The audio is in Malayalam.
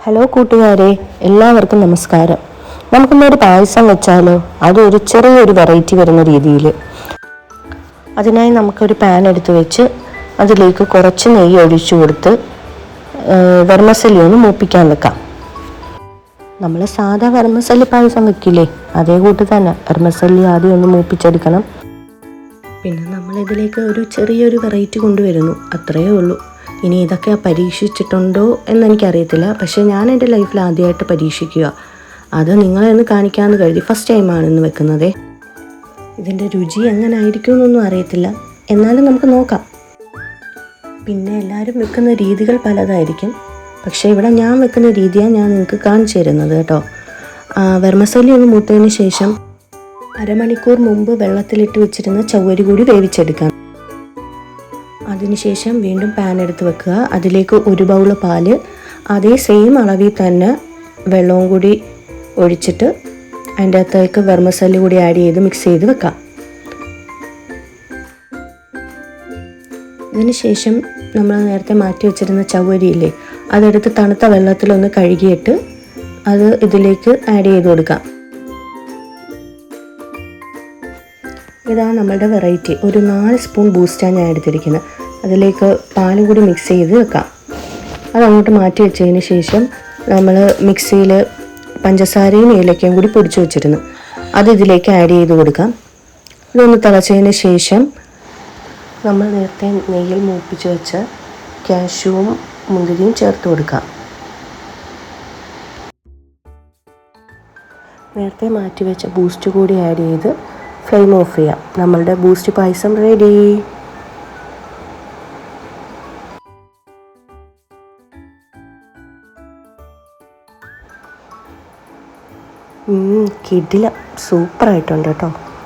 ഹലോ കൂട്ടുകാരെ, എല്ലാവർക്കും നമസ്കാരം. നമുക്കിന്നൊരു പായസം വെച്ചാലോ? അതൊരു ചെറിയൊരു വെറൈറ്റി വരുന്ന രീതിയിൽ. അതിനായി നമുക്കൊരു പാൻ എടുത്ത് വെച്ച് അതിലേക്ക് കുറച്ച് നെയ്യ് ഒഴിച്ചു കൊടുത്ത് വെർമസല്ലി ഒന്ന് മൂപ്പിക്കാൻ വെക്കാം. നമ്മൾ സാധാ വെർമസല്ലി പായസം വെക്കില്ലേ, അതേ കൂട്ട് തന്നെ വെർമസല്ലി ആദ്യം ഒന്ന് മൂപ്പിച്ചെടുക്കണം. പിന്നെ നമ്മളിതിലേക്ക് ഒരു ചെറിയൊരു വെറൈറ്റി കൊണ്ടുവരുന്നു, അത്രയേ ഉള്ളൂ. ഇനി ഇതൊക്കെ പരീക്ഷിച്ചിട്ടുണ്ടോ എന്നെനിക്കറിയത്തില്ല, പക്ഷേ ഞാൻ എൻ്റെ ലൈഫിൽ ആദ്യമായിട്ട് പരീക്ഷിക്കുക. അത് നിങ്ങളെ ഒന്ന് കാണിക്കാമെന്ന് കരുതി. ഫസ്റ്റ് ടൈമാണ് ഇന്ന് വെക്കുന്നതേ. ഇതിൻ്റെ രുചി എങ്ങനെ ആയിരിക്കും എന്നൊന്നും അറിയത്തില്ല, എന്നാലും നമുക്ക് നോക്കാം. പിന്നെ എല്ലാവരും വെക്കുന്ന രീതികൾ പലതായിരിക്കും, പക്ഷേ ഇവിടെ ഞാൻ വെക്കുന്ന രീതിയാണ് ഞാൻ നിങ്ങൾക്ക് കാണിച്ചു തരുന്നത് കേട്ടോ. വെർമസല്ലി ഒന്ന് മൂത്തതിന് ശേഷം അരമണിക്കൂർ മുമ്പ് വെള്ളത്തിലിട്ട് വെച്ചിരുന്ന ചവ്വരി കൂടി വേവിച്ചെടുക്കാം. അതിനുശേഷം വീണ്ടും പാൻ എടുത്ത് വെക്കുക. അതിലേക്ക് 1 ബൗൾ പാല്, അതേ സെയിം അളവിൽ തന്നെ വെള്ളവും കൂടി ഒഴിച്ചിട്ട് അതിൻ്റെ അകത്തേക്ക് വെർമസല്ലി കൂടി ആഡ് ചെയ്ത് മിക്സ് ചെയ്ത് വെക്കാം. ഇതിനുശേഷം നമ്മൾ നേരത്തെ മാറ്റി വെച്ചിരുന്ന ചവ്വരിയില്ലേ, അതെടുത്ത് തണുത്ത വെള്ളത്തിലൊന്ന് കഴുകിയിട്ട് അത് ഇതിലേക്ക് ആഡ് ചെയ്ത് കൊടുക്കാം. ഇതാണ് നമ്മളുടെ വെറൈറ്റി. ഒരു 4 സ്പൂൺ ബൂസ്റ്റാണ് ഞാൻ എടുത്തിരിക്കുന്നത്. അതിലേക്ക് പാലും കൂടി മിക്സ് ചെയ്ത് വെക്കാം. അതങ്ങോട്ട് മാറ്റി വെച്ചതിന് ശേഷം നമ്മൾ മിക്സിയിൽ പഞ്ചസാരയും ഏലക്കയും കൂടി പൊടിച്ചു വെച്ചിരുന്നു, അത് ഇതിലേക്ക് ആഡ് ചെയ്ത് കൊടുക്കാം. ഇതൊന്ന് തിളച്ചതിന് ശേഷം നമ്മൾ നേരത്തെ നെയ്യിൽ മൂപ്പിച്ച് വെച്ച കാഷ്യൂവും മുന്തിരിയും ചേർത്ത് കൊടുക്കാം. നേരത്തെ മാറ്റി വെച്ച ബൂസ്റ്റ് കൂടി ആഡ് ചെയ്ത് ഫ്ലെയിം ഓഫ് ചെയ്യാം. നമ്മളുടെ ബൂസ്റ്റ് പായസം റെഡി. കിടിലം, സൂപ്പറായിട്ടുണ്ട് കേട്ടോ.